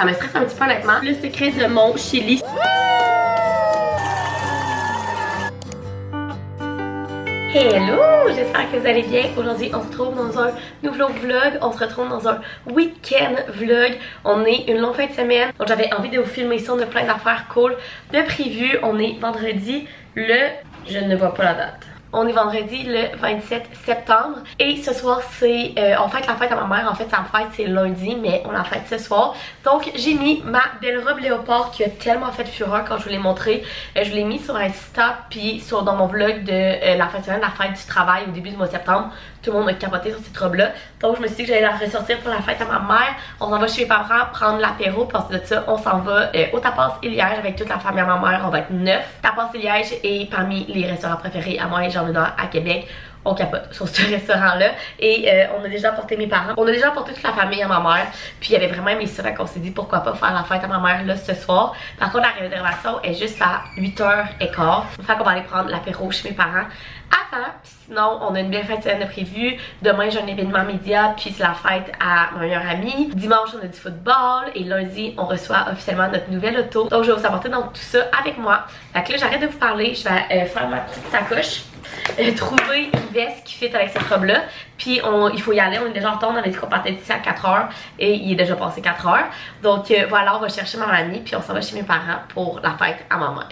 Ça me stresse un petit peu honnêtement. Le secret de mon chili. Hello! J'espère que vous allez bien. Aujourd'hui, on se retrouve dans un nouveau vlog. On se retrouve dans un week-end vlog. On est une longue fin de semaine. Donc j'avais envie de vous filmer ça. On a plein d'affaires cool de prévues. On est vendredi je ne vois pas la date. On est vendredi le 27 septembre et ce soir c'est on fête la fête à ma mère. En fait sa fête c'est lundi mais on la fête ce soir. Donc j'ai mis ma belle robe léopard qui a tellement fait fureur quand je vous l'ai montré. Je l'ai mis sur Insta puis dans mon vlog de la fin de semaine, la fête du travail au début du mois de septembre. Tout le monde a capoté sur cette robe là. Donc je me suis dit que j'allais la ressortir pour la fête à ma mère. On s'en va chez mes parents prendre l'apéro. Puis ensuite de ça on s'en va au Tapas et Liège avec toute la famille à ma mère. On va être 9. Tapas et Liège est parmi les restaurants préférés à moi et j'en ai à Québec. On capote sur ce restaurant là et on a déjà apporté mes parents, on a déjà apporté toute la famille à ma mère, puis il y avait vraiment aimé ça, qu'on s'est dit pourquoi pas faire la fête à ma mère là ce soir. Par contre la réservation est juste à 8h15, fait qu'on va aller prendre l'apéro chez mes parents avant. Sinon on a une belle fête de semaine prévue. Demain j'ai un événement média puis c'est la fête à ma meilleure amie. Dimanche on a du football et lundi on reçoit officiellement notre nouvelle auto. Donc je vais vous apporter donc tout ça avec moi. Fait que là j'arrête de vous parler, je vais faire ma petite sacoche. Trouver une veste qui fit avec cette robe là puis il faut y aller, on est déjà en retard, on avait dit qu'on partait d'ici à 4h et il est déjà passé 4h. Donc voilà, on va chercher ma mamie puis on s'en va chez mes parents pour la fête à ma mère.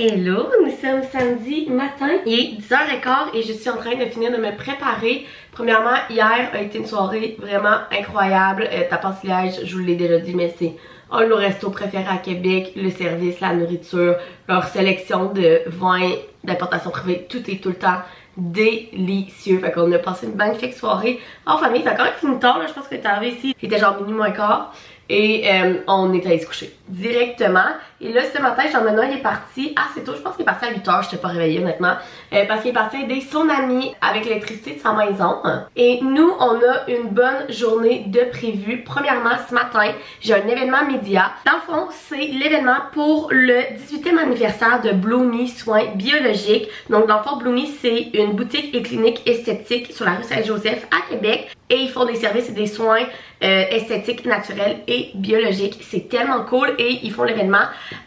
Hello, nous sommes samedi matin, il est 10h15 et je suis en train de finir de me préparer. Premièrement, hier a été une soirée vraiment incroyable. Tapas Liège, je vous l'ai déjà dit, mais c'est un de nos restos préférés à Québec. Le service, la nourriture, leur sélection de vins d'importation privée, tout est tout le temps délicieux. Fait qu'on a passé une magnifique soirée en famille. Ça a quand même fini tard, là. Je pense que t'es arrivé ici, il était genre minuit moins quart. Et on est allé se coucher directement. Et là ce matin Jean-Benoît il est parti assez tôt. Je pense qu'il est parti à 8h, je t'ai pas réveillée honnêtement, parce qu'il est parti aider son ami avec l'électricité de sa maison. Et nous on a une bonne journée de prévu. Premièrement ce matin j'ai un événement média. Dans le fond c'est l'événement pour le 18e anniversaire de Bloomy Soins Biologiques. Donc dans le fond Bloomy c'est une boutique et clinique esthétique sur la rue Saint-Joseph à Québec. Et ils font des services et des soins esthétiques, naturels et biologiques. C'est tellement cool et ils font l'événement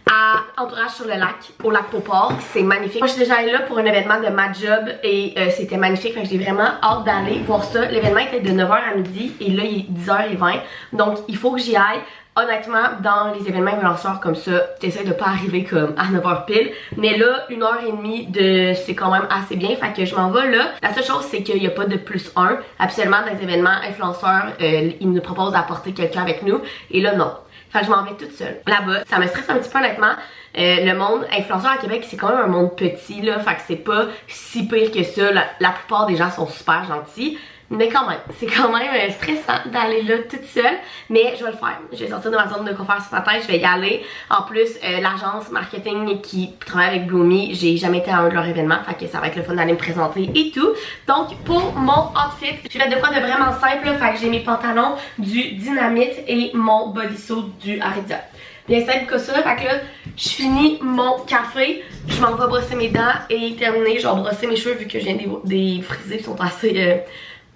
à Entourage sur le lac, au lac Beauport. C'est magnifique. Moi je suis déjà allée là pour un événement de ma job et c'était magnifique. Fait que j'ai vraiment hâte d'aller voir ça. L'événement était de 9h à midi et là il est 10h20. Donc il faut que j'y aille. Honnêtement, dans les événements influenceurs comme ça, t'essaies de pas arriver comme à 9h pile. Mais là, 1h30 c'est quand même assez bien. Fait que je m'en vais là. La seule chose, c'est qu'il n'y a pas de +1. Absolument, dans les événements influenceurs, ils nous proposent d'apporter quelqu'un avec nous. Et là, non. Fait que je m'en vais toute seule là-bas. Ça me stresse un petit peu honnêtement. Le monde influenceur à Québec, c'est quand même un monde petit là. Fait que c'est pas si pire que ça. La plupart des gens sont super gentils. Mais quand même, c'est quand même stressant d'aller là toute seule. Mais je vais le faire. Je vais sortir de ma zone de confort ce matin, je vais y aller. En plus, l'agence marketing qui travaille avec Bloomy, j'ai jamais été à un de leurs événements. Fait que ça va être le fun d'aller me présenter et tout. Donc pour mon outfit, j'ai fait de quoi de vraiment simple. Fait que j'ai mes pantalons du Dynamite et mon bodysuit du Aridia. Bien simple que ça. Fait que là, je finis mon café, je m'en vais brosser mes dents et terminer. Je vais brosser mes cheveux vu que j'ai des frisés qui sont assez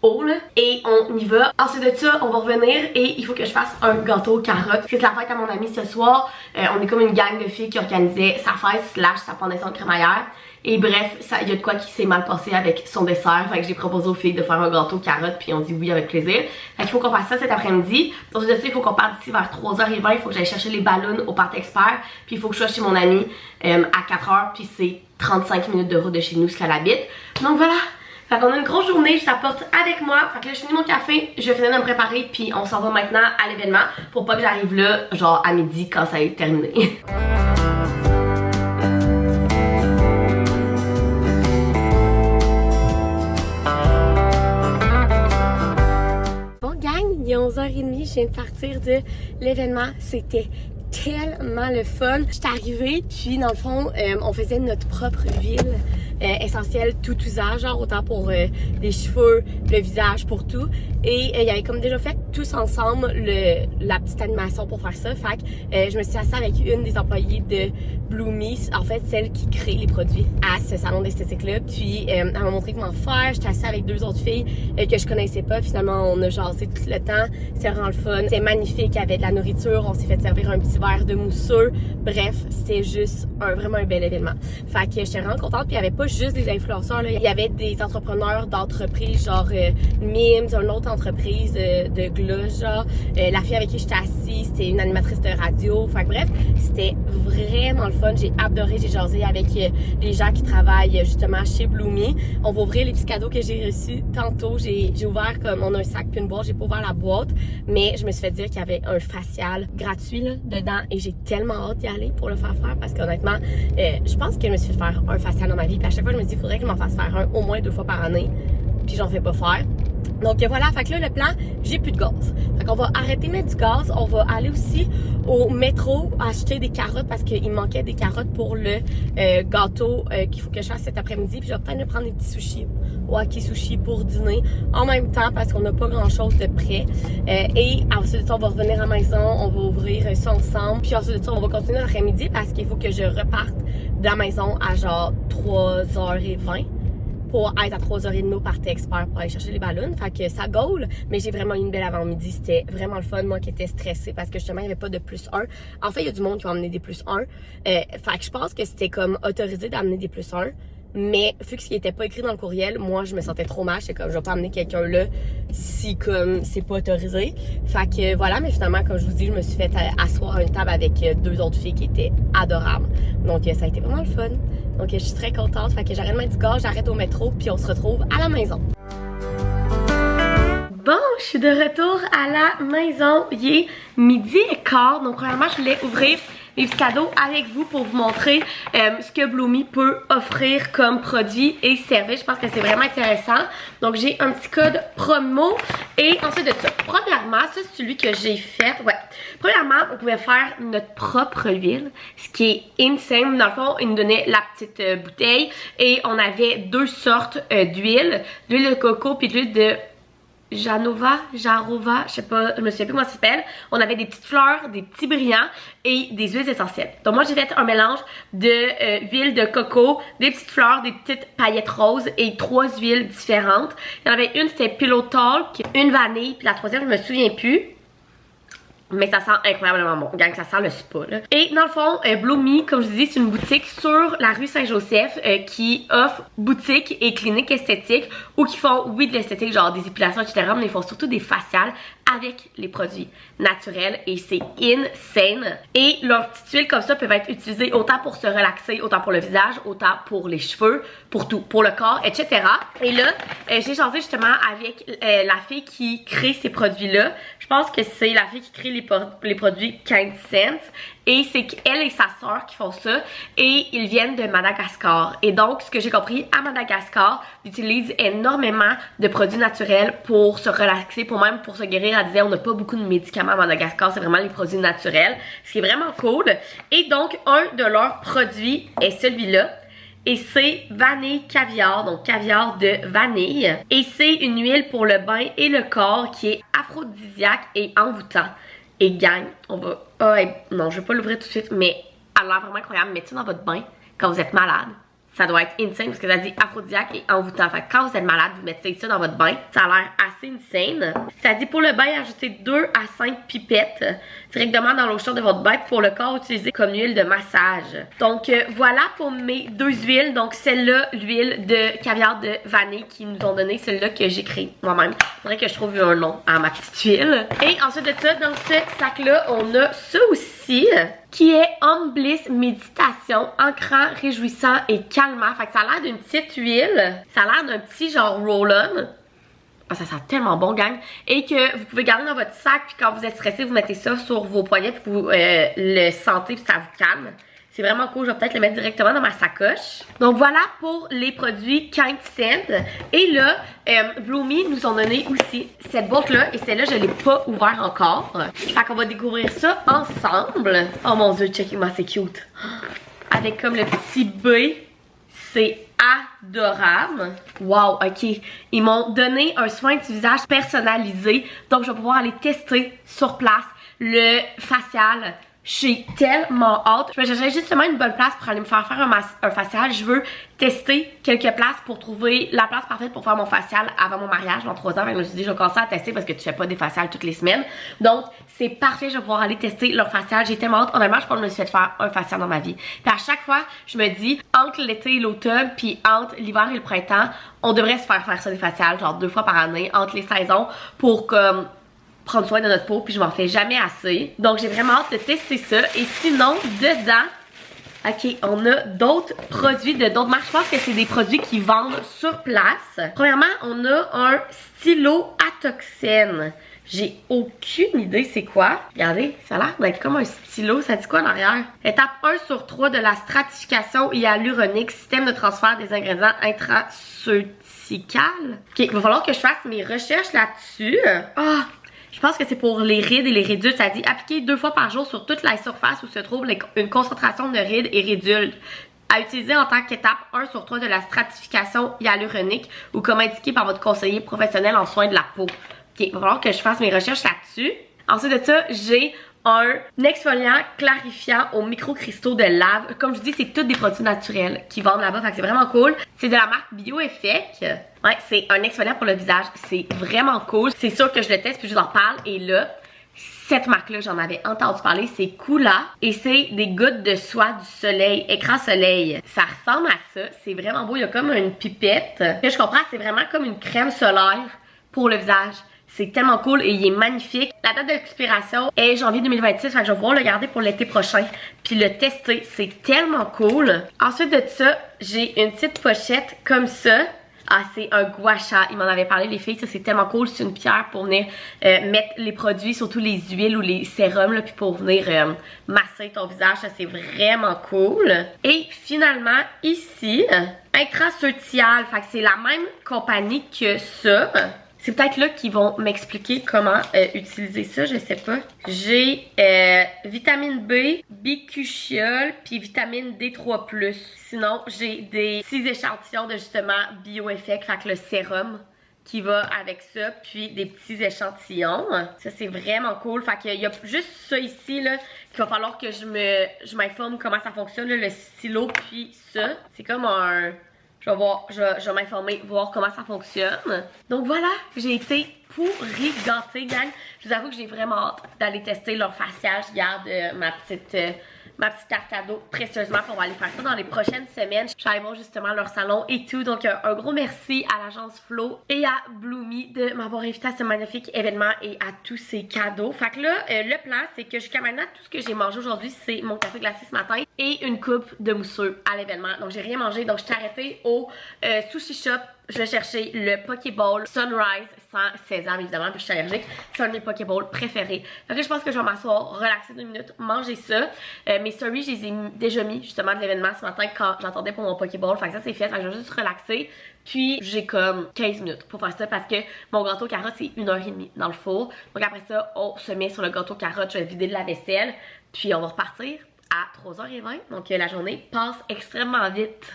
haut là. Et on y va. Ensuite de ça, on va revenir et il faut que je fasse un gâteau aux carottes. C'est la fête à mon ami ce soir. On est comme une gang de filles qui organisait sa fête / sa fondation de crémaillère. Et bref, il y a de quoi qui s'est mal passé avec son dessert. Fait que j'ai proposé aux filles de faire un gâteau aux carottes puis on dit oui avec plaisir. Fait qu'il faut qu'on fasse ça cet après-midi. Ensuite de ça, il faut qu'on parte d'ici vers 3h20. Il faut que j'aille chercher les ballons au Parc Expert. Puis il faut que je sois chez mon ami à 4h. Puis c'est 35 minutes de route de chez nous, ce qu'elle habite. Donc voilà. Fait qu'on a une grosse journée, je t'apporte avec moi. Fait que là, je finis mon café, je vais finir de me préparer, puis on s'en va maintenant à l'événement pour pas que j'arrive là, genre à midi quand ça est terminé. Bon gang, il est 11h30, je viens de partir de l'événement, c'était tellement le fun. J'étais arrivée, puis dans le fond, on faisait notre propre ville. essentiels tout usage, genre autant pour les cheveux, le visage, pour tout. Et il y avait comme déjà fait tous ensemble la petite animation pour faire ça. Fait que je me suis assise avec une des employées de Bloomy, en fait celle qui crée les produits à ce salon d'esthétique-là. Puis elle m'a montré comment faire. J'étais assise avec 2 autres filles que je connaissais pas. Finalement, on a jasé tout le temps. C'était vraiment le fun. C'était magnifique. Il y avait de la nourriture. On s'est fait servir un petit verre de mousseux. Bref, c'était juste vraiment un bel événement. Fait que j'étais vraiment contente. Puis il y avait pas juste des influenceurs, là. Il y avait des entrepreneurs d'entreprises, genre Mims, une autre entreprise de gloss, genre. La fille avec qui j'étais assise, c'était une animatrice de radio. Fait que bref, c'était vraiment le fun. J'ai adoré. J'ai jasé avec les gens qui travaillent justement chez Bloomy. On va ouvrir les petits cadeaux que j'ai reçus tantôt. J'ai ouvert comme on a un sac puis une boîte. J'ai pas ouvert la boîte, mais je me suis fait dire qu'il y avait un facial gratuit là, dedans et j'ai tellement hâte d'y aller pour le faire parce qu'honnêtement, je pense que je me suis fait faire un facial dans ma vie. Puis à chaque fois, je me dis il faudrait que je m'en fasse faire un au moins 2 fois par année. Puis j'en fais pas faire. Donc voilà, fait que là, le plan, j'ai plus de gaz. Fait qu'on va arrêter de mettre du gaz. On va aller aussi au métro acheter des carottes parce qu'il me manquait des carottes pour le gâteau qu'il faut que je fasse cet après-midi. Puis je vais peut-être me prendre des petits sushis, Waki Sushi pour dîner en même temps parce qu'on n'a pas grand-chose de prêt. Et ensuite de ça, on va revenir à la maison, on va ouvrir ça ensemble. Puis ensuite de ça, on va continuer l'après-midi parce qu'il faut que je reparte de la maison à genre 3h20. Pour être à 3h30 au Party Expert pour aller chercher les ballons. Fait que ça gaule, mais j'ai vraiment eu une belle avant-midi. C'était vraiment le fun. Moi qui étais stressée parce que justement, il n'y avait pas de +1. En fait, il y a du monde qui va emmener des +1. Fait que je pense que c'était comme autorisé d'amener des +1. Mais vu que ce qui n'était pas écrit dans le courriel, moi je me sentais trop mal. J'étais comme je vais pas amener quelqu'un là si comme c'est pas autorisé. Fait que voilà, mais finalement comme je vous dis, je me suis fait asseoir à une table avec 2 autres filles qui étaient adorables. Donc ça a été vraiment le fun. Donc je suis très contente. Fait que j'arrête de mettre du gaz, j'arrête au métro, puis on se retrouve à la maison. Bon, je suis de retour à la maison. Il est 12h15. Donc premièrement, je voulais ouvrir les petits cadeaux avec vous pour vous montrer ce que Bloomy peut offrir comme produit et service. Je pense que c'est vraiment intéressant. Donc j'ai un petit code promo et ensuite de ça, premièrement, ça c'est celui que j'ai fait. Ouais. Premièrement, on pouvait faire notre propre huile, ce qui est insane. Dans le fond, ils nous donnaient la petite bouteille et on avait 2 sortes d'huile, l'huile de coco puis l'huile de Jarova, je sais pas, je me souviens plus comment ça s'appelle. On avait des petites fleurs, des petits brillants et des huiles essentielles. Donc moi j'ai fait un mélange de huile de coco, des petites fleurs, des petites paillettes roses et 3 huiles différentes. Il y en avait une c'était Pillow Talk, une vanille, puis la troisième je me souviens plus. Mais ça sent incroyablement bon. Gang, ça sent le spa, là. Et dans le fond, Bloomy, comme je vous dis, c'est une boutique sur la rue Saint-Joseph qui offre boutique et clinique esthétique ou qui font, oui, de l'esthétique, genre des épilations, etc. Mais ils font surtout des faciales avec les produits naturels et c'est insane. Et leurs petites huiles comme ça peuvent être utilisées autant pour se relaxer, autant pour le visage, autant pour les cheveux, pour tout, pour le corps, etc. Et là, j'ai changé justement avec la fille qui crée ces produits-là. Je pense que c'est la fille qui crée les produits Kind Sense. Et c'est qu'elle et sa soeur qui font ça. Et ils viennent de Madagascar. Et donc, ce que j'ai compris, à Madagascar, ils utilisent énormément de produits naturels pour se relaxer, pour se guérir. Elle disait, on n'a pas beaucoup de médicaments à Madagascar. C'est vraiment les produits naturels. Ce qui est vraiment cool. Et donc, un de leurs produits est celui-là. Et c'est vanille caviar, donc caviar de vanille. Et c'est une huile pour le bain et le corps qui est aphrodisiaque et envoûtant. Et gang, on va... non, je vais pas l'ouvrir tout de suite, mais elle a l'air vraiment incroyable. Mettez dans votre bain quand vous êtes malade. Ça doit être insane parce que ça dit aphrodisiaque et envoûtant. Fait que quand vous êtes malade, vous mettez ça dans votre bain. Ça a l'air assez insane. Ça dit pour le bain, ajoutez 2 à 5 pipettes directement dans l'eau chaude de votre bain. Pour le corps, utilisez comme huile de massage. Donc voilà pour mes 2 huiles. Donc celle-là, l'huile de caviar de vanille qu'ils nous ont donné. Celle-là que j'ai créée moi-même. Il faudrait que je trouve un nom à ma petite huile. Et ensuite de ça, dans ce sac-là, on a ça aussi. Qui est Home Bliss Méditation, ancrant, réjouissant et calmant. Fait que ça a l'air d'une petite huile. Ça a l'air d'un petit genre roll-on. Oh, ça sent tellement bon, gang. Et que vous pouvez garder dans votre sac. Puis quand vous êtes stressé, vous mettez ça sur vos poignets. Puis vous le sentez. Puis ça vous calme. C'est vraiment cool. Je vais peut-être le mettre directement dans ma sacoche. Donc voilà pour les produits Kind Sense. Et là, Bloomy nous ont donné aussi cette boîte-là. Et celle-là, je ne l'ai pas ouverte encore. Fait qu'on va découvrir ça ensemble. Oh mon dieu, checkez-moi, c'est cute. Avec comme le petit B. C'est adorable. Wow, ok. Ils m'ont donné un soin du visage personnalisé. Donc, je vais pouvoir aller tester sur place le facial. J'ai tellement hâte. Je me cherchais justement une bonne place pour aller me faire un facial. Je veux tester quelques places pour trouver la place parfaite pour faire mon facial avant mon mariage dans 3 ans. Je me suis dit, je vais commencer à tester parce que tu fais pas des faciales toutes les semaines. Donc, c'est parfait. Je vais pouvoir aller tester leur facial. J'ai tellement hâte. Honnêtement, je pense que je me suis fait faire un facial dans ma vie. Puis à chaque fois, je me dis, entre l'été et l'automne, puis entre l'hiver et le printemps, on devrait se faire ça des faciales, genre 2 fois par année, entre les saisons, pour comme prendre soin de notre peau, puis je m'en fais jamais assez. Donc j'ai vraiment hâte de tester ça. Et sinon, dedans, ok, on a d'autres produits de d'autres marques. Je pense que c'est des produits qui vendent sur place. Premièrement, on a un stylo atoxène. J'ai aucune idée c'est quoi. Regardez, ça a l'air d'être comme un stylo. Ça dit quoi en arrière? Étape 1/3 de la stratification hyaluronique, système de transfert des ingrédients intraceuticales. Ok, il va falloir que je fasse mes recherches là-dessus. Ah! Je pense que c'est pour les rides et les ridules. Ça dit appliquer 2 fois par jour sur toute la surface où se trouve une concentration de rides et ridules. À utiliser en tant qu'étape 1/3 de la stratification hyaluronique ou comme indiqué par votre conseiller professionnel en soins de la peau. Ok, il va falloir que je fasse mes recherches là-dessus. Ensuite de ça, j'ai un exfoliant clarifiant aux microcristaux de lave. Comme je dis, c'est tous des produits naturels qui vendent là-bas, fait que c'est vraiment cool. C'est de la marque BioEffect. Ouais, c'est un exfoliant pour le visage. C'est vraiment cool. C'est sûr que je le teste puis je vous en parle. Et là, cette marque-là, j'en avais entendu parler, c'est Coola. Et c'est des gouttes de soie du soleil, écran soleil. Ça ressemble à ça. C'est vraiment beau. Il y a comme une pipette. Que je comprends, c'est vraiment comme une crème solaire pour le visage. C'est tellement cool et il est magnifique. La date d'expiration est janvier 2026, fait que je vais pouvoir le garder pour l'été prochain. Puis le tester, c'est tellement cool. Ensuite de ça, j'ai une petite pochette comme ça. Ah, c'est un gua sha. Ils m'en avaient parlé, les filles. Ça, c'est tellement cool. C'est une pierre pour venir mettre les produits, surtout les huiles ou les sérums, là, puis pour venir masser ton visage. Ça, c'est vraiment cool. Et finalement, ici, Intraceutial. Fait que c'est la même compagnie que ça. C'est peut-être là qu'ils vont m'expliquer comment utiliser ça, je sais pas. J'ai vitamine B, bicuchiol, puis vitamine D3+. Sinon, j'ai des petits échantillons de justement BioEffect, fait que le sérum qui va avec ça, puis des petits échantillons. Ça, c'est vraiment cool. Fait qu'il y a juste ça ici, là, qu'il va falloir que je m'informe comment ça fonctionne, là, le stylo, puis ça. C'est comme un... Je vais m'informer, voir comment ça fonctionne. Donc voilà, j'ai été pourri gâtée, gang. Je vous avoue que j'ai vraiment hâte d'aller tester leur facial. Je garde ma petite carte cadeau précieusement pour aller faire ça dans les prochaines semaines. Je vais aller voir justement leur salon et tout. Donc un gros merci à l'agence Flo et à Bloomy de m'avoir invité à ce magnifique événement et à tous ces cadeaux. Fait que là, le plan, c'est que jusqu'à maintenant, tout ce que j'ai mangé aujourd'hui, c'est mon café glacé ce matin et une coupe de mousseux à l'événement. Donc j'ai rien mangé. Donc je suis arrêtée au sushi shop. Je vais chercher le Pokéball Sunrise sans sésame, évidemment, puis je suis allergique. C'est un de mes Pokéballs préférés. Fait que je pense que je vais m'asseoir, relaxer 2 minutes, manger ça. Mes stories, je les ai déjà mis justement de l'événement ce matin quand j'attendais pour mon Pokéball. Fait que ça, c'est fait. Fait que je vais juste relaxer. Puis j'ai comme 15 minutes pour faire ça parce que mon gâteau carotte, c'est 1h30 dans le four. Donc après ça, on se met sur le gâteau carotte. Je vais vider de la vaisselle. Puis on va repartir à 3h20. Donc la journée passe extrêmement vite.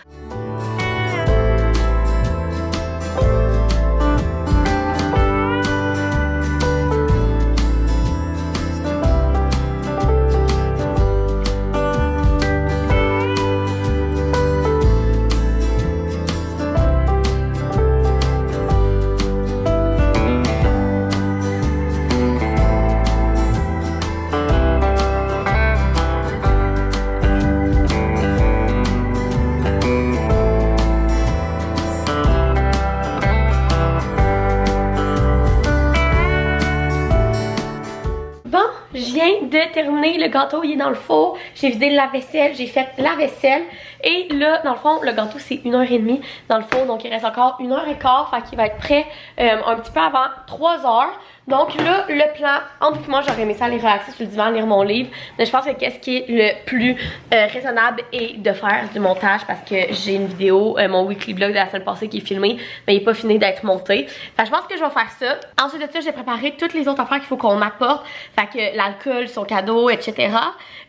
De terminer, le gâteau il est dans le four, j'ai vidé la vaisselle, j'ai fait la vaisselle et là dans le fond le gâteau c'est 1h30 dans le four, donc il reste encore 1h15, fait qu'il va être prêt un petit peu avant 3h. Donc là, le plan, entre moi, j'aurais aimé ça aller relaxer sur le divan, lire mon livre. Mais je pense que qu'est-ce qui est le plus raisonnable est de faire du montage parce que j'ai une vidéo, mon weekly vlog de la semaine passée qui est filmé, mais il n'est pas fini d'être monté. Fait que je pense que je vais faire ça. Ensuite de ça, j'ai préparé toutes les autres affaires qu'il faut qu'on m'apporte. Fait que l'alcool, son cadeau, etc.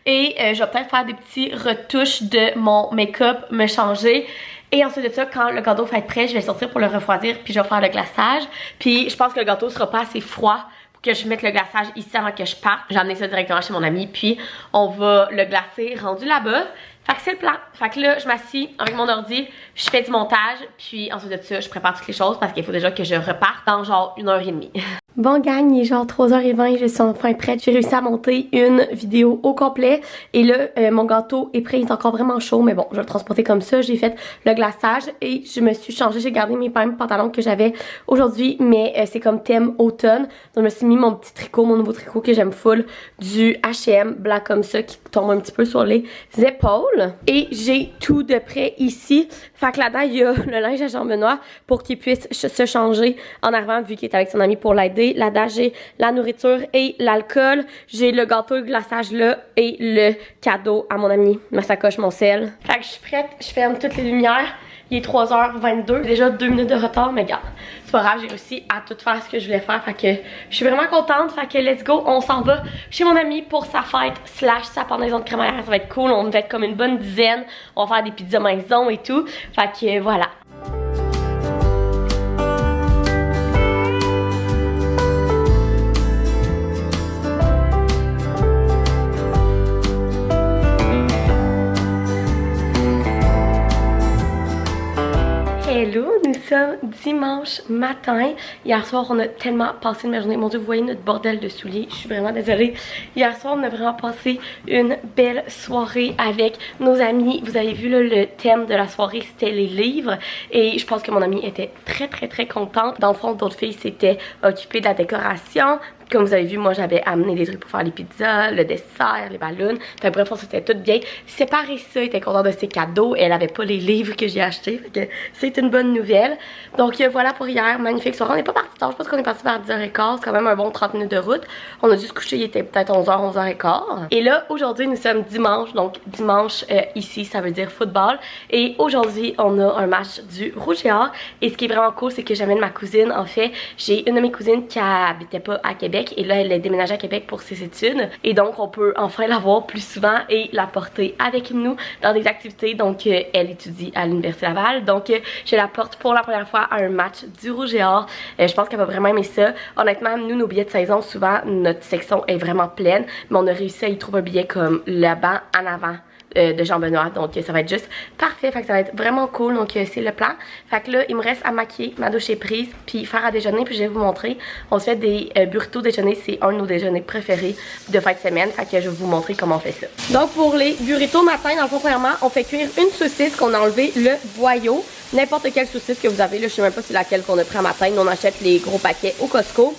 Et je vais peut-être faire des petits retouches de mon make-up, me changer. Et ensuite de ça, quand le gâteau va être prêt, je vais le sortir pour le refroidir puis je vais faire le glaçage. Puis je pense que le gâteau sera pas assez froid pour que je mette le glaçage ici avant que je parte. J'ai amené ça directement chez mon ami puis on va le glacer rendu là-bas. Fait que c'est le plan. Fait que là, je m'assis avec mon ordi, je fais du montage, puis ensuite de ça, je prépare toutes les choses parce qu'il faut déjà que je reparte dans genre 1h30. Bon gang, il est genre 3h20, je suis enfin prête. J'ai réussi à monter une vidéo au complet. Et là, mon gâteau est prêt, il est encore vraiment chaud. Mais bon, je vais le transporter comme ça. J'ai fait le glaçage et je me suis changée. J'ai gardé mes mêmes pantalons que j'avais aujourd'hui. Mais c'est comme thème automne. Donc je me suis mis mon petit tricot, mon nouveau tricot que j'aime full. Du H&M blanc comme ça qui tombe un petit peu sur les épaules. Et j'ai tout de prêt ici. Fait que là-dedans, il y a le linge à Jean Benoît pour qu'il puisse se changer en arrivant vu qu'il est avec son ami pour l'aider. Là-dedans, j'ai la nourriture et l'alcool. J'ai le gâteau, le glaçage là et le cadeau à mon ami. Ma sacoche, mon sel. Fait que je suis prête, je ferme toutes les lumières. Il est 3h22, déjà 2 minutes de retard, mais regarde, c'est pas grave, j'ai réussi à tout faire ce que je voulais faire. Fait que je suis vraiment contente. Fait que let's go, on s'en va chez mon ami pour sa fête / sa pendaison de crémaillère. Ça va être cool, on va être comme une bonne dizaine. On va faire des pizzas maison et tout. Fait que voilà. Hello, nous sommes dimanche matin. Hier soir, on a tellement passé une journée. Mon Dieu, vous voyez notre bordel de souliers. Je suis vraiment désolée. Hier soir, on a vraiment passé une belle soirée avec nos amis. Vous avez vu là, le thème de la soirée, c'était les livres. Et je pense que mon amie était très contente. Dans le fond, d'autres filles s'étaient occupées de la décoration. Comme vous avez vu, moi j'avais amené des trucs pour faire les pizzas, le dessert, les ballons. Enfin bref, on s'était toutes bien séparé ça. Elle était contente de ses cadeaux. Elle avait pas les livres que j'ai achetés. Fait que c'est une bonne nouvelle. Donc voilà pour hier. Magnifique soirée. On n'est pas parti tard. Je pense qu'on est parti vers 10h15. C'est quand même un bon 30 minutes de route. On a dû se coucher. Il était peut-être 11h, 11h15. Et là, aujourd'hui, nous sommes dimanche. Donc dimanche ici, ça veut dire football. Et aujourd'hui, on a un match du Rouge et Or. Et ce qui est vraiment cool, c'est que j'amène ma cousine. En fait, j'ai une de mes cousines qui habitait pas à Québec. Et là, elle est déménagée à Québec pour ses études. Et donc, on peut enfin la voir plus souvent et la porter avec nous dans des activités. Donc, elle étudie à l'Université Laval. Donc, je la porte pour la première fois à un match du Rouge et Or. Je pense qu'elle va vraiment aimer ça. Honnêtement, nous, nos billets de saison, souvent, notre section est vraiment pleine. Mais on a réussi à y trouver un billet comme là-bas en avant de Jean Benoît. Donc ça va être juste parfait. Fait que ça va être vraiment cool. Donc c'est le plan. Fait que là, il me reste à maquiller, ma douche est prise, puis faire à déjeuner. Puis je vais vous montrer. On se fait des burritos déjeuner. C'est un de nos déjeuners préférés de fin de semaine. Fait que je vais vous montrer comment on fait ça. Donc pour les burritos matin, dans le fond, premièrement, on fait cuire une saucisse qu'on a enlevé le boyau. N'importe quelle saucisse que vous avez. Là, je sais même pas c'est laquelle qu'on a pris à matin. Nous, on achète les gros paquets au Costco.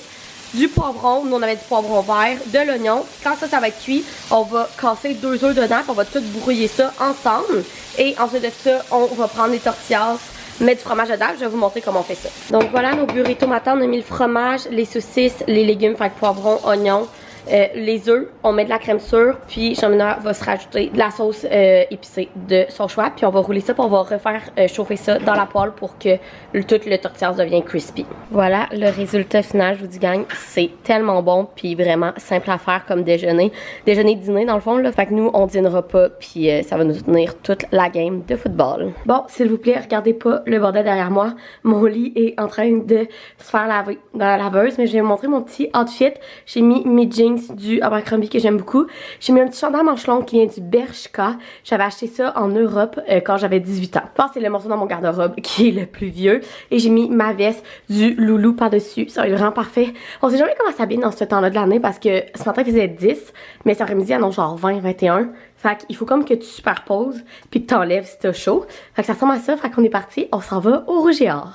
Du poivron, nous on avait du poivron vert, de l'oignon. Quand ça va être cuit, on va casser 2 œufs dedans, puis on va tout brouiller ça ensemble. Et ensuite de ça, on va prendre les tortillas, mettre du fromage dedans. Je vais vous montrer comment on fait ça. Donc voilà nos burritos matin, on a mis le fromage, les saucisses, les légumes, fait que poivron, oignon. Les œufs, on met de la crème sûre, puis Jean-Benoît va se rajouter de la sauce épicée de son choix, puis on va rouler ça, puis on va refaire chauffer ça dans la poêle pour que tout le tortillas devienne crispy. Voilà le résultat final, je vous dis gang, c'est tellement bon, puis vraiment simple à faire comme déjeuner. Déjeuner-dîner dans le fond, là, fait que nous on dînera pas, puis ça va nous tenir toute la game de football. Bon, s'il vous plaît, regardez pas le bordel derrière moi, mon lit est en train de se faire laver dans la laveuse, mais je vais vous montrer mon petit outfit. J'ai mis mes jeans du Abercrombie que j'aime beaucoup. J'ai mis un petit chandail manche longue qui vient du Bershka. J'avais acheté ça en Europe quand j'avais 18 ans. Je pense que c'est le morceau dans mon garde-robe qui est le plus vieux. Et j'ai mis ma veste du Loulou par-dessus. Ça va être vraiment parfait. On sait jamais comment s'habiller dans ce temps-là de l'année parce que ce matin il faisait 10, mais cet après-midi annonce genre 20, 21. Fait qu'il faut comme que tu superposes puis que t'enlèves si t'as chaud. Fait que ça ressemble à ça. Fait qu'on est parti. On s'en va au Rouge et Or.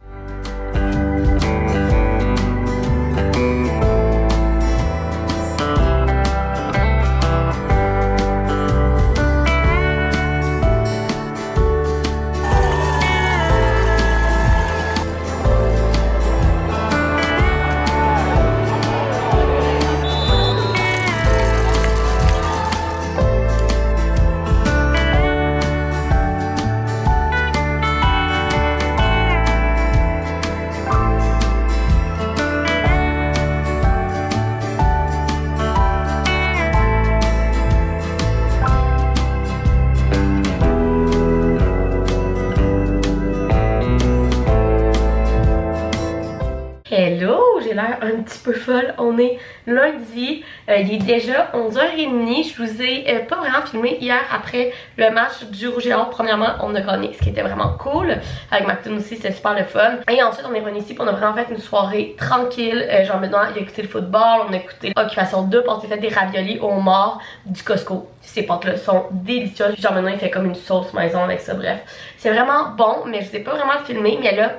un petit peu folle. On est lundi, il est déjà 11h30. Je vous ai pas vraiment filmé hier après le match du Rouge et Or. Premièrement, on a gagné, ce qui était vraiment cool. Avec Macton aussi, c'était super le fun. Et ensuite, on est revenu ici, puis on a vraiment fait une soirée tranquille. Jean-Benoît, il a écouté le football, on a écouté Occupation 2, puis on s'est fait des raviolis au homard du Costco. Ces pâtes-là sont délicieuses. Jean-Benoît, il fait comme une sauce maison avec ça, bref. C'est vraiment bon, mais je sais pas vraiment le filmer, mais là,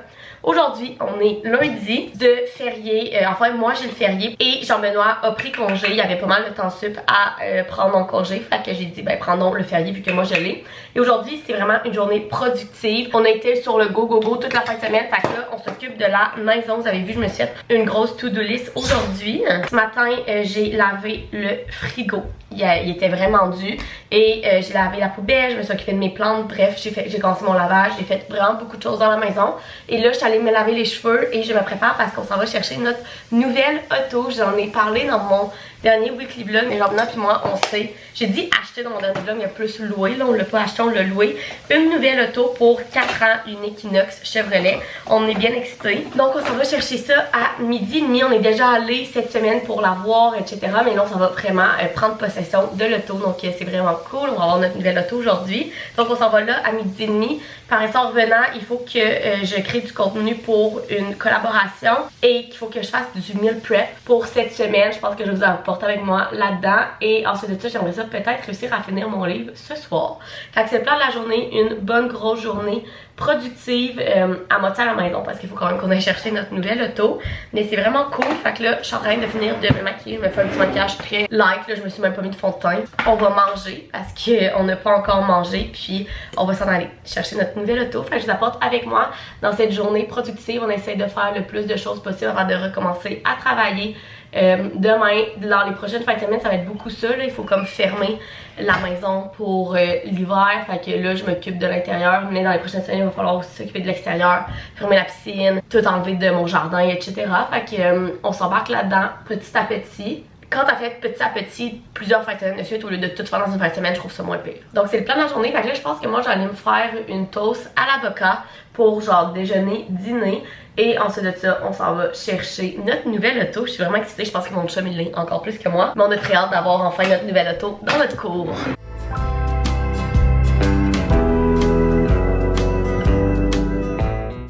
aujourd'hui, on est lundi de férié. Enfin, moi, j'ai le férié. Et Jean-Benoît a pris congé. Il y avait pas mal de temps sup à prendre mon congé. Fait que j'ai dit, ben, prenons le férié vu que moi, je l'ai. Et aujourd'hui, c'est vraiment une journée productive. On a été sur le go, go, go toute la fin de semaine. Fait que là, on s'occupe de la maison. Vous avez vu, je me suis fait une grosse to-do list aujourd'hui. Ce matin, j'ai lavé le frigo. Il était vraiment dû. Et j'ai lavé la poubelle, je me suis occupée de mes plantes. Bref, j'ai commencé mon lavage. J'ai fait vraiment beaucoup de choses dans la maison. Et là, je suis allée me laver les cheveux et je me prépare parce qu'on s'en va chercher notre nouvelle auto. J'en ai parlé dans mon dernier weekly vlog, mais Jean-Benoît puis moi, on sait. J'ai dit acheter dans mon dernier vlog, mais il y a plus loué. Là, on l'a pas acheté, on l'a loué. Une nouvelle auto pour 4 ans, une Equinox Chevrolet. On est bien excités. Donc, on s'en va chercher ça à 12h30. On est déjà allé cette semaine pour la voir, etc. Mais là, on s'en va vraiment prendre possession de l'auto. Donc, c'est vraiment cool. On va avoir notre nouvelle auto aujourd'hui. Donc, on s'en va là à 12h30. Par exemple, en revenant, il faut que je crée du contenu pour une collaboration et qu'il faut que je fasse du meal prep pour cette semaine. Je pense que je vais vous apporter avec moi là-dedans. Et ensuite de ça, j'aimerais ça peut-être réussir à finir mon livre ce soir. Fait que c'est le plan de la journée, une bonne grosse journée productive à moitié à la maison parce qu'il faut quand même qu'on aille chercher notre nouvelle auto. Mais c'est vraiment cool. Fait que là, je suis en train de finir de me maquiller. Je me fais un petit maquillage très light. Là, je me suis même pas mis de fond de teint. On va manger parce qu'on n'a pas encore mangé. Puis on va s'en aller chercher notre nouvelle auto. Fait que je vous apporte avec moi dans cette journée productive. On essaie de faire le plus de choses possible avant de recommencer à travailler. Demain, dans les prochaines fins de semaine, ça va être beaucoup ça. Là. Il faut comme fermer la maison pour l'hiver. Fait que là, je m'occupe de l'intérieur. Mais dans les prochaines semaines, il va falloir aussi s'occuper de l'extérieur. Fermer la piscine, tout enlever de mon jardin, etc. Fait que on s'embarque là-dedans petit à petit. Quand t'as fait petit à petit plusieurs fins de semaine de suite au lieu de tout faire dans une fin de semaine, je trouve ça moins pire. Donc c'est le plan de la journée. Fait que là, je pense que moi, j'allais me faire une toast à l'avocat pour genre déjeuner, dîner. Et ensuite de ça, on s'en va chercher notre nouvelle auto. Je suis vraiment excitée. Je pense que mon chum il l'est encore plus que moi. Mais on a très hâte d'avoir enfin notre nouvelle auto dans notre cour.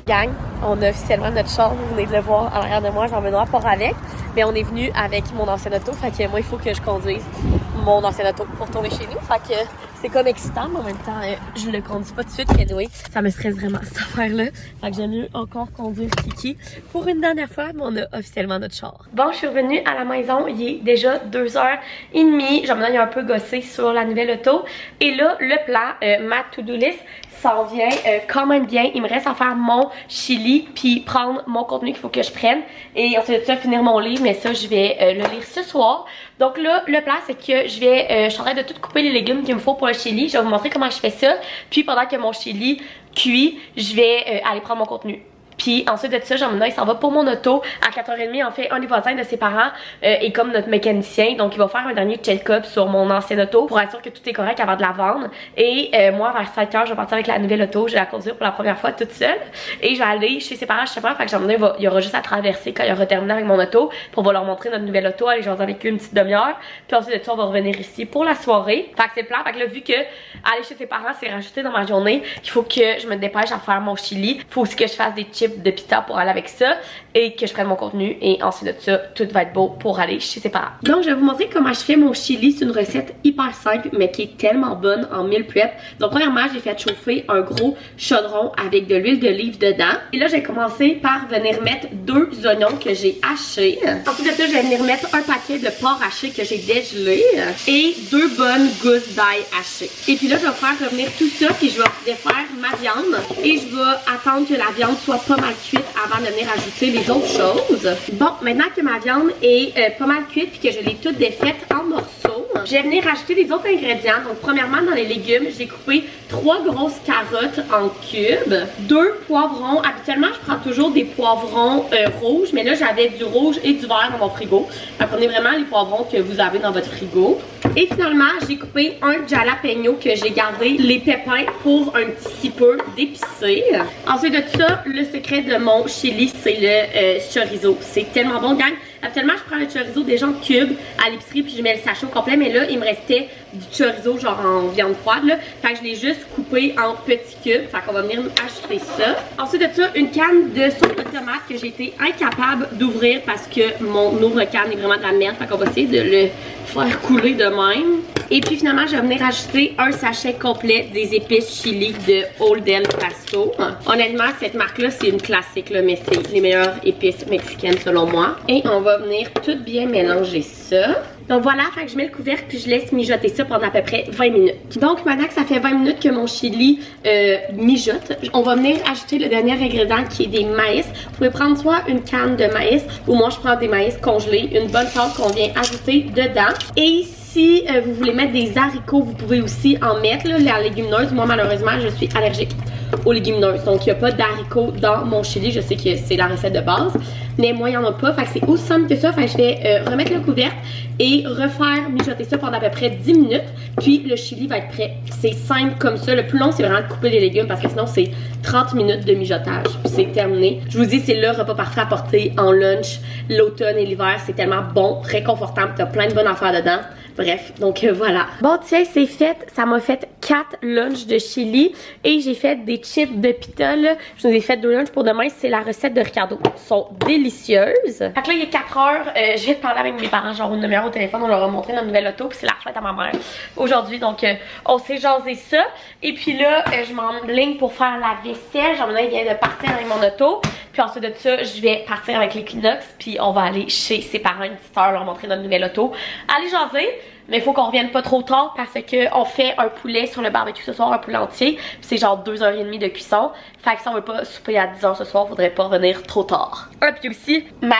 Gang, on a officiellement notre char, vous venez de le voir en arrière de moi, Jean-Benoît part avec, mais on est venu avec mon ancienne auto, fait que moi il faut que je conduise mon ancienne auto pour tourner chez nous, fait que c'est comme excitant, mais en même temps je le conduis pas tout de suite, anyway, ça me stresse vraiment cette affaire-là, fait que j'aime mieux encore conduire Kiki pour une dernière fois, mais on a officiellement notre char. Bon, je suis revenue à la maison, il est déjà 2h30, Jean-Benoît il a un peu gossé sur la nouvelle auto, et là le plan, ma to-do list, s'en vient quand même bien. Il me reste à faire mon chili puis prendre mon contenu qu'il faut que je prenne et ensuite de ça finir mon livre, mais ça je vais le lire ce soir. Donc là le plan c'est que je suis en train de tout couper les légumes qu'il me faut pour le chili. Je vais vous montrer comment je fais ça, puis pendant que mon chili cuit je vais aller prendre mon contenu. Puis ensuite de ça, Jean-Benoît il s'en va pour mon auto à 4h30. En fait, un des voisins de ses parents est comme notre mécanicien. Donc il va faire un dernier check-up sur mon ancienne auto pour être sûr que tout est correct avant de la vendre. Et moi vers 5h, je vais partir avec la nouvelle auto. Je vais la conduire pour la première fois toute seule. Et je vais aller chez ses parents, je sais pas. Fait que Jean-Benoît il y aura juste à traverser quand il aura terminé avec mon auto pour leur montrer notre nouvelle auto. Aller jaser avec eux une petite demi-heure. Puis ensuite de ça, on va revenir ici pour la soirée. Fait que c'est le plan. Fait que là, vu que aller chez ses parents c'est rajouté dans ma journée, il faut que je me dépêche à faire mon chili. Il faut aussi que je fasse des chips de pita pour aller avec ça et que je prenne mon contenu et ensuite de ça tout va être beau pour aller chez ses parents. Donc je vais vous montrer comment je fais mon chili. C'est une recette hyper simple mais qui est tellement bonne en meal prep. Donc premièrement j'ai fait chauffer un gros chaudron avec de l'huile d'olive dedans et là j'ai commencé par venir mettre 2 oignons que j'ai hachés. Ensuite de ça je vais venir mettre un paquet de porc haché que j'ai dégelé et 2 bonnes gousses d'ail hachées. Et puis là je vais faire revenir tout ça puis je vais défaire ma viande et je vais attendre que la viande soit pas mal cuite avant de venir ajouter les autres choses. Bon, maintenant que ma viande est pas mal cuite puis que je l'ai toute défaite en morceaux, je vais venir ajouter les autres ingrédients. Donc premièrement dans les légumes, j'ai coupé 3 grosses carottes en cubes, 2 poivrons. Habituellement je prends toujours des poivrons rouges, mais là j'avais du rouge et du vert dans mon frigo. Donc prenez vraiment les poivrons que vous avez dans votre frigo. Et finalement, j'ai coupé un jalapeno que j'ai gardé les pépins pour un petit peu d'épicé. Ensuite de ça, le secret de mon chili, c'est le chorizo. C'est tellement bon, gang. Actuellement, je prends le chorizo déjà en cubes à l'épicerie puis je mets le sachet au complet. Mais là, il me restait du chorizo genre en viande froide là. Fait que je l'ai juste coupé en petits cubes. Fait qu'on va venir acheter ça. Ensuite de ça, une canne de sauce de tomate que j'ai été incapable d'ouvrir parce que mon ouvre-canne est vraiment de la merde. Fait qu'on va essayer de le faire couler de même. Et puis finalement, je vais venir ajouter un sachet complet des épices chili de Old El Paso. Honnêtement, cette marque-là, c'est une classique, là, mais c'est les meilleures épices mexicaines selon moi. Et on va venir tout bien mélanger ça. Donc voilà, fait que je mets le couvercle puis je laisse mijoter ça pendant à peu près 20 minutes. Donc maintenant que ça fait 20 minutes que mon chili mijote, on va venir ajouter le dernier ingrédient qui est des maïs. Vous pouvez prendre soit une canne de maïs ou moi je prends des maïs congelés, une bonne pâte qu'on vient ajouter dedans. Et si vous voulez mettre des haricots, vous pouvez aussi en mettre, là, la légumineuse. Moi malheureusement je suis allergique aux légumineuses, donc il n'y a pas d'haricots dans mon chili. Je sais que c'est la recette de base, mais moi il n'y en a pas, fait que c'est aussi simple que ça. Fait que je vais remettre le couvercle et refaire mijoter ça pendant à peu près 10 minutes, puis le chili va être prêt. C'est simple comme ça. Le plus long c'est vraiment de couper les légumes parce que sinon c'est 30 minutes de mijotage puis c'est terminé. Je vous dis, c'est le repas parfait à porter en lunch l'automne et l'hiver. C'est tellement bon, réconfortable, t'as plein de bonnes affaires dedans. Bref, donc voilà. Bon tiens, c'est fait. Ça m'a fait 4 lunchs de chili et j'ai fait des chips de pita là. Je vous ai fait 2 lunchs pour demain. C'est la recette de Ricardo. Elles sont délicieuses. Fait que là, il est 4 heures. Je viens de parler avec mes parents, genre une demi-heure au téléphone. On leur a montré notre nouvelle auto puis c'est la fête à ma mère aujourd'hui. Donc on s'est jasé ça. Et puis là, je m'enligne pour faire la vaisselle. Jean-Benoît vient de partir avec mon auto. Puis ensuite de ça, je vais partir avec l'Equinox. Puis on va aller chez ses parents une petite heure, leur montrer notre nouvelle auto. Allez jaser. Mais il faut qu'on revienne pas trop tard parce que on fait un poulet sur le barbecue ce soir, un poulet entier. Puis c'est genre 2h30 de cuisson. Fait que si on veut pas souper à 10h ce soir, faudrait pas revenir trop tard. Ah, puis aussi, ma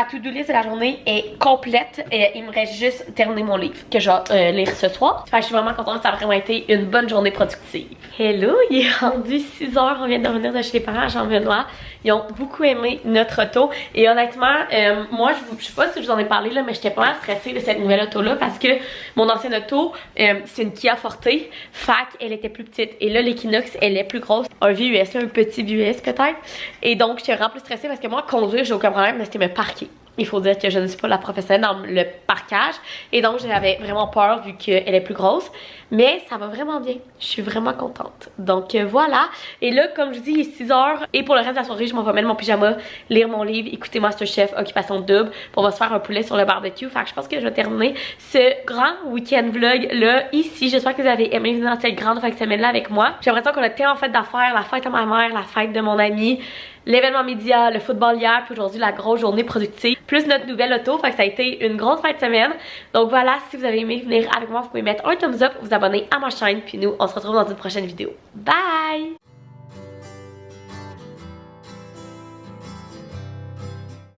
to-do list de la journée est complète. Et il me reste juste terminer mon livre que je vais lire ce soir. Fait que je suis vraiment contente, ça a vraiment été une bonne journée productive. Hello, il est rendu 6h, on vient de revenir de chez les parents à Jean-Benoît. Ils ont beaucoup aimé notre auto. Et honnêtement, moi, je sais pas si je vous en ai parlé là, mais j'étais pas mal stressée de cette nouvelle auto-là parce que mon ancienne auto, c'est une Kia Forte. Fait qu'elle était plus petite. Et là, l'Equinox, elle est plus grosse. Un VUS, un petit VUS peut-être. Et donc, j'étais vraiment plus stressée parce que moi, conduire, j'ai aucun problème, mais c'était me parquer. Il faut dire que je ne suis pas la professionnelle dans le parquage. Et donc, j'avais vraiment peur vu qu'elle est plus grosse. Mais ça va vraiment bien. Je suis vraiment contente. Donc voilà. Et là, comme je dis, il est 6h. Et pour le reste de la soirée, je m'en vais mettre mon pyjama, lire mon livre, écouter Masterchef, Occupation Double. On va se faire un poulet sur le barbecue. Fait que je pense que je vais terminer ce grand week-end vlog là, ici. J'espère que vous avez aimé venir dans cette grande fin de semaine là avec moi. J'ai l'impression qu'on a tellement fait d'affaires. La fête à ma mère, la fête de mon ami, l'événement média, le football hier, puis aujourd'hui la grosse journée productive, plus notre nouvelle auto. Fait que ça a été une grosse fin de semaine. Donc voilà, si vous avez aimé venir avec moi, vous pouvez mettre un thumbs up, vous abonner à ma chaîne, puis nous, on se retrouve dans une prochaine vidéo. Bye!